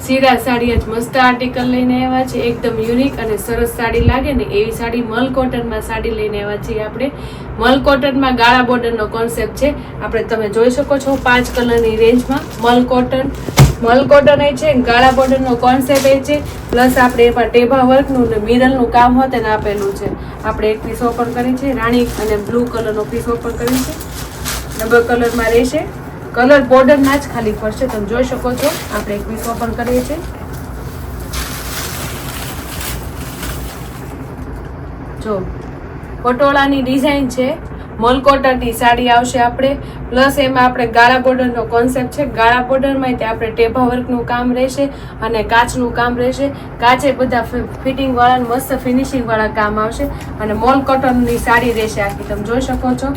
સીરા સાડી જ મસ્ત આર્ટિકલ લઈને આવ્યા છે, એકદમ યુનિક અને સરસ સાડી લાગે ને એવી સાડી મલ કોટનમાં સાડી લઈને આવ્યા છીએ આપણે. મલ કોટનમાં ગાળા બોર્ડરનો કોન્સેપ્ટ છે. આપણે તમે જોઈ શકો છો 5 કલરની રેન્જમાં મલ કોટન એ છે, ગાળા બોર્ડરનો કોન્સેપ્ટ એ છે, પ્લસ આપણે એમાં ટેભા વર્કનું ને મિરરનું કામ હોતે ને આપેલું છે. આપણે એક પીસ ઓપન કરી છે, રાણી અને બ્લુ કલરનો પીસ ઓપન કરી છે, ડબલ કલરમાં રહેશે. કલર બોર્ડરના જ ખાલી ફરશે, તમે જોઈ શકો છો. આપણે એક પીસ ઓપન કરીએ છીએ. જો પટોળાની ડિઝાઇન છે, મલ કોટનની સાડી આવશે આપણે, પ્લસ એમાં આપણે ગાળા બોર્ડરનો કોન્સેપ્ટ છે. ગાળા બોર્ડરમાં તે આપણે ટેભા વર્કનું કામ રહેશે અને કાચનું કામ રહેશે. કાચે બધા ફિટિંગ વાળા મસ્ત ફિનિશિંગ વાળા કામ આવશે અને મલ કોટનની સાડી રહેશે આખી, તમે જોઈ શકો છો.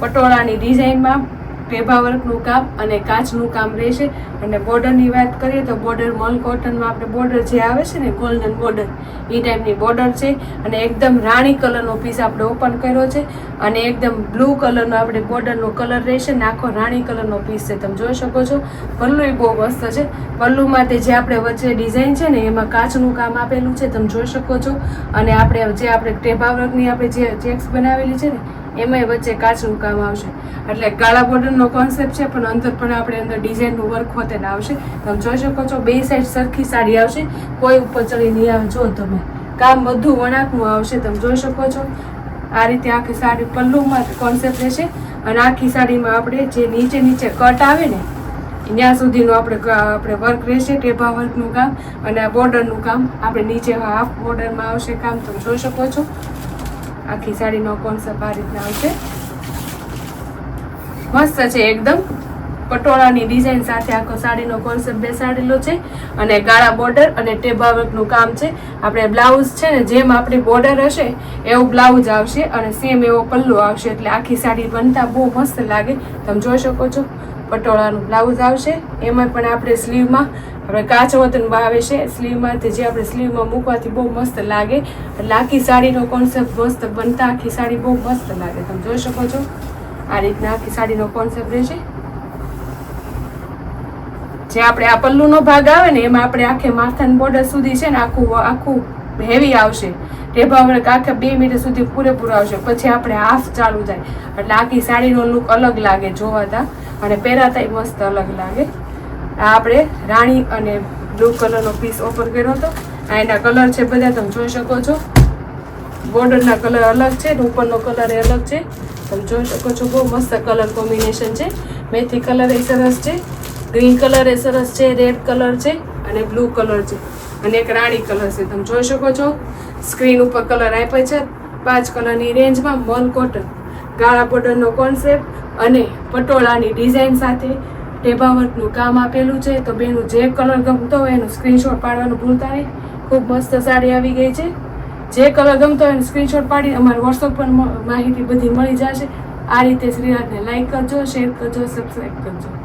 પટોળાની ડિઝાઇનમાં ટેભા વર્કનું કામ અને કાચનું કામ રહેશે. અને બોર્ડરની વાત કરીએ તો બોર્ડર મલ કોટનમાં આપણે બોર્ડર જે આવે છે ને ગોલ્ડન બોર્ડર એ ટાઈપની બોર્ડર છે. અને એકદમ રાણી કલરનો પીસ આપણે ઓપન કર્યો છે અને એકદમ બ્લુ કલરનો આપણે બોર્ડરનો કલર રહેશે ને આખો રાણી કલરનો પીસ છે, તમે જોઈ શકો છો. પલ્લુ એ બહુ મસ્ત છે. પલ્લુમાં તે જે આપણે વચ્ચે ડિઝાઇન છે ને એમાં કાચનું કામ આપેલું છે, તમે જોઈ શકો છો. અને આપણે ટેભા વર્કની આપણે જે ચેક્સ બનાવેલી છે ને એમાંય વચ્ચે કાચનું કામ આવશે. એટલે ગાળા બોર્ડરનો કોન્સેપ્ટ છે, પણ અંદર પણ આપણે અંદર ડિઝાઇનનું વર્ક હોતે ને આવશે, તમે જોઈ શકો છો. બે સાઈડ સરખી સાડી આવશે, કોઈ ઉપર ચડી નહીં આવે. જો તમે કામ બધું વણાકનું આવશે, તમે જોઈ શકો છો. આ રીતે આખી સાડી પલ્લુમાં કોન્સેપ્ટ રહેશે અને આખી સાડીમાં આપણે જે નીચે કટ આવે ને ત્યાં સુધીનું આપણે વર્ક રહેશે, ટેભા વર્કનું કામ અને આ બોર્ડરનું કામ આપણે નીચે હાફ બોર્ડરમાં આવશે કામ, તમે જોઈ શકો છો. આખી સાડીનો કોન્સેપ્ટ આ રીતના આવશે, મસ્ત છે એકદમ. પટોળાની ડિઝાઇન સાથે આખો સાડીનો કોન્સેપ્ટ બેસાડેલો છે અને ગાળા બોર્ડર અને ટેભા વર્કનું કામ છે. આપણે બ્લાઉઝ છે ને જેમ આપણી બોર્ડર હશે એવું બ્લાઉઝ આવશે અને સેમ એવો પલ્લુ આવશે, એટલે આખી સાડી બનતા બહુ મસ્ત લાગે, તમે જોઈ શકો છો. પટોળાનું બ્લાઉઝ આવશે, એમાં પણ આપણે સ્લીવમાં આપણે કાચ વતન આવે છે સ્લીવમાં, જે આપણે સ્લીવમાં મૂકવાથી બહુ મસ્ત લાગે. એટલે આખી સાડીનો કોન્સેપ્ટ મસ્ત બનતા આખી સાડી બહુ મસ્ત લાગે, તમે જોઈ શકો છો. આ રીતના આખી સાડીનો કોન્સેપ્ટ રહેશે. જે આપણે આ પલ્લુનો ભાગ આવે ને એમાં આપણે આખે માથાની બોર્ડર સુધી છે ને આખું હેવી આવશે. ટેભા વર્ક આખા 2 મીટર સુધી પૂરેપૂરું આવશે. પછી આપણે હાફ ચાલુ થાય એટલે આખી સાડીનો લુક અલગ લાગે જોવાતા અને પહેરાતા મસ્ત અલગ લાગે. આ આપણે રાણી અને બ્લુ કલરનો પીસ ઓપન કર્યો હતો. આ એના કલર છે બધા, તમે જોઈ શકો છો. બોર્ડરના કલર અલગ છે, ઉપરનો કલર એ અલગ છે, તમે જોઈ શકો છો. બહુ મસ્ત કલર કોમ્બિનેશન છે. મેથી કલર એ સરસ છે, ગ્રીન કલર એ સરસ છે, રેડ કલર છે અને બ્લુ કલર છે અને એક રાણી કલર છે, તમે જોઈ શકો છો. સ્ક્રીન ઉપર કલર આપ્યા છે 5 કલરની રેન્જમાં. મલ કોટન ગાળા બોર્ડરનો કોન્સેપ્ટ અને પટોળાની ડિઝાઇન સાથે ટેભા વર્કનું કામ આપેલું છે. તો બેનું જે કલર ગમતો હોય એનું સ્ક્રીનશોટ પાડવાનું ભૂલતા નહીં. ખૂબ મસ્ત સાડી આવી ગઈ છે. જે કલર ગમતો હોય એનું સ્ક્રીનશોટ પાડી અમારા વોટ્સઅપ પર માહિતી બધી મળી જશે. આ રીતે શ્રીરાજને લાઈક કરજો, શેર કરજો, સબસ્ક્રાઈબ કરજો.